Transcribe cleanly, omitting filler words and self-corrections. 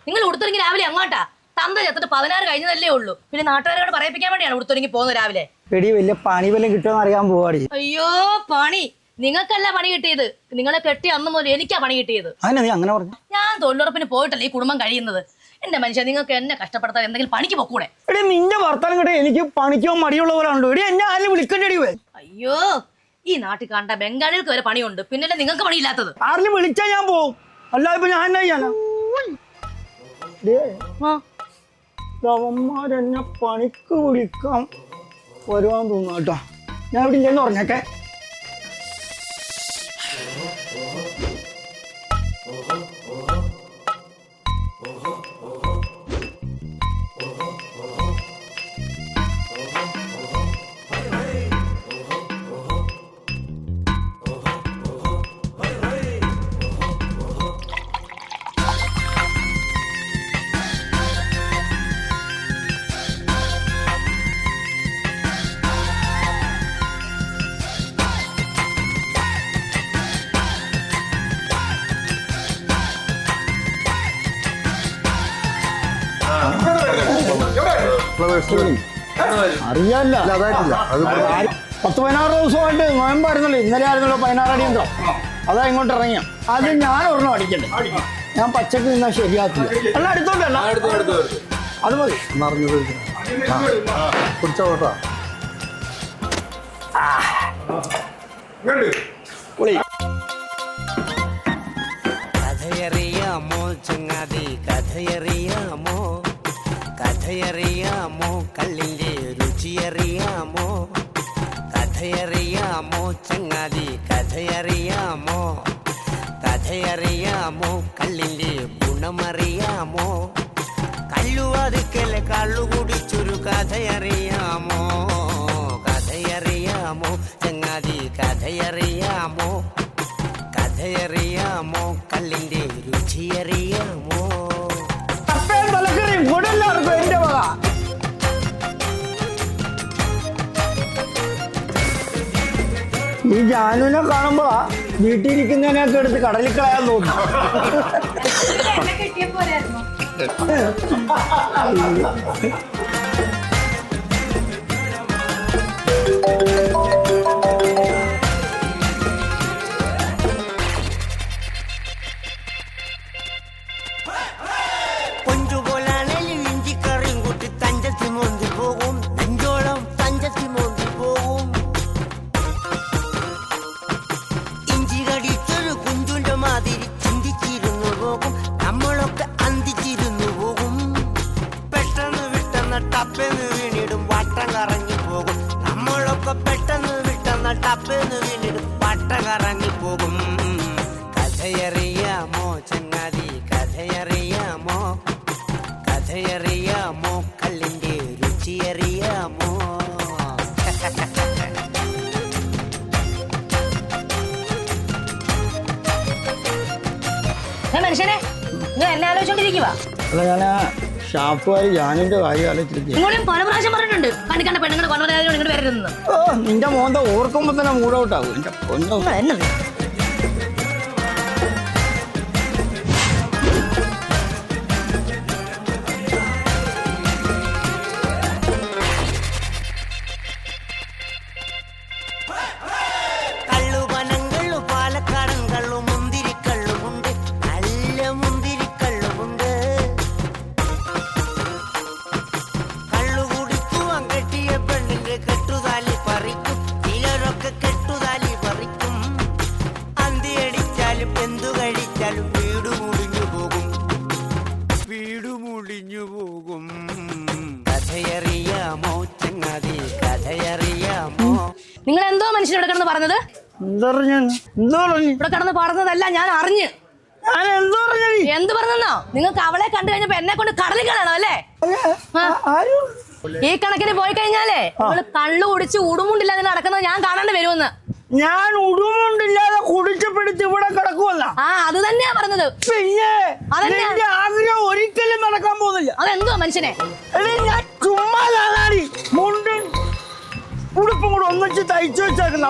നിങ്ങൾ ഉടുത്തൊരുങ്ങി രാവിലെ അങ്ങോട്ടാ തന്ത ചെത്തിട്ട് 16 കഴിഞ്ഞതല്ലേ ഉള്ളൂ. പിന്നെ നാട്ടുകാരോട് പറയിപ്പിക്കാൻ വേണ്ടിയാണ് ഉടുത്തൊരുങ്ങി പോകുന്നത് രാവിലെ. എടി വലിയ പണി വല്ലതും കിട്ടുമെന്ന് അറിയാൻ പോവാടി. അയ്യോ പണി നിങ്ങൾക്കല്ല പണി കിട്ടിയത്. നിങ്ങളെ കെട്ടി അന്ന് മുതൽ എനിക്കാ പണി കിട്ടിയത്. അങ്ങനെ പറഞ്ഞു. ഞാൻ തൊഴിലുറപ്പിന് പോയിട്ടല്ലേ ഈ കുടുംബം കഴിയുന്നത്. എന്റെ മനുഷ്യ നിങ്ങൾക്ക് എന്നെ കഷ്ടപ്പെടുത്താൻ എന്തെങ്കിലും പണിക്ക് പോക്കൂടെ? എടി നിന്റെ വർത്താനം കേട്ടെ എനിക്ക് പണിക്കോ മടിയുള്ള പോലെ ഉണ്ടോ? എടി എന്നെ ആരും വിളിക്കണ്ടടി. അയ്യോ ഈ നാട്ടിൽ കണ്ട ബംഗാളികൾക്ക് വരെ പണിയുണ്ട്, പിന്നല്ലേ നിങ്ങൾക്ക് പണിയില്ലാത്തത്? ആരെങ്കിലും വിളിച്ചാ ഞാൻ പോവും, അല്ലാതെ ഇപ്പൊ ഞാൻ എന്നാ ചെയ്യാനാ? അവന്മാരെന്നെ പണിക്ക് വിളിക്കാം വരുവാൻ തോന്നുന്നു കേട്ടോ. ഞാൻ ഇവിടെ ഇല്ലെന്ന് പറഞ്ഞേക്കെ. അറിയാല്ല 10-16 ദിവസമായിട്ട് നോയമ്പായിരുന്നല്ലോ. ഇന്നലെ ആയിരുന്നല്ലോ 16 അടിയന്തരം. അതാ ഇങ്ങോട്ട് ഇറങ്ങിയ. അത് ഞാൻ ഒരെണ്ണം അടിക്കട്ടെ. ഞാൻ പച്ചക്ക് നിന്നാ ശരിയാക്കില്ല. അല്ല അടുത്തോട്ടല്ല, അത് മതി. കുടിച്ചോട്ടാ. കഥയറിയാമോ ചങ്ങാതി കഥയറിയാമോ, കഥയറിയാമോ കള്ളിൻ്റെ രുചിയറിയാമോ, കഥയറിയാമോ ചങ്ങാതി കഥയറിയാമോ, കഥയറിയാമോ കള്ളിൻ്റെ ഗുണമറിയാമോ, കല്ലുവാതിക്കലെ കള്ളു കുടിച്ചൊരു കഥയറിയാമോ, കഥയറിയാമോ ചങ്ങാതി കഥയറിയാമോ, കഥയറിയാമോ കള്ളിൻ്റെ രുചിയറിയാമോ. ഈ ജാനുവിനെ കാണുമ്പോഴാ വീട്ടിലിരിക്കുന്നതിനൊക്കെ എടുത്ത് കടലിൽ കളയാൻ തോന്നുന്നു. ടപ്പെന്ന് വീണിടും വട്ടം കറങ്ങി പോകും, നമ്മളൊക്കെ പെട്ടെന്ന് വിട്ടെന്ന ടപ്പെന്ന് വീണിടും വട്ടം കറങ്ങി പോകും. കഥയറിയാമോ ചങ്ങാതി കഥയറിയാമോ, കഥയറിയാമോ കള്ളിൻ്റെ രുചിയറിയാമോ. മനുഷ്യനെ നിങ്ങൾ എന്നെ ആലോചിച്ചോണ്ടിരിക്കുവാ. അല്ല ഞാൻ ഷാപ്പുകാരി ജാനുവിന്റെ കാര്യം ആലോചിച്ചിരിക്കും. പല പ്രാവശ്യം പറഞ്ഞിട്ടുണ്ട് കണ്ടിക്കണ്ട പെണ്ണുങ്ങൾ കൊണ്ടുവരാതെ ഇങ്ങോട്ട് വരരുതെന്ന്. നിന്റെ മോന്ത ഓർക്കുമ്പോ തന്നെ മൂഡ് ഔട്ട് ആകും. എന്റെ പൊന്നോ എന്നത് നിങ്ങൾ എന്തോ മനുഷ്യനോട് കിടന്ന് പറഞ്ഞത്? ഇവിടെ കിടന്ന് പറഞ്ഞതല്ല, ഞാൻ അറിഞ്ഞ്. എന്ത് പറഞ്ഞോ? നിങ്ങൾക്ക് അവളെ കണ്ടു കഴിഞ്ഞപ്പോ എന്നെ കൊണ്ട് കടലിൽ കളയണം അല്ലേ? ഈ കണക്കിന് പോയി കഴിഞ്ഞാലേ നിങ്ങൾ കള്ളു കുടിച്ച് ഉടുമുണ്ടില്ലാതെ നടക്കുന്നത് ഞാൻ കാണാണ്ട് വരുമെന്ന്. ഞാൻ ഉടുമുണ്ടില്ലാതെ കുടിച്ചപ്പെടുത്തി ഇവിടെ കിടക്കുമല്ല. അത് തന്നെയാ പറഞ്ഞത്. പിന്നെ അതെന്തുവാ മനുഷ്യനെ? എടീ ഞാൻ ചുമ്മാ മുണ്ടും ഉടുപ്പും കൂടെ ഒന്നിച്ച് തയ്ച്ചു വെച്ചേക്കുന്ന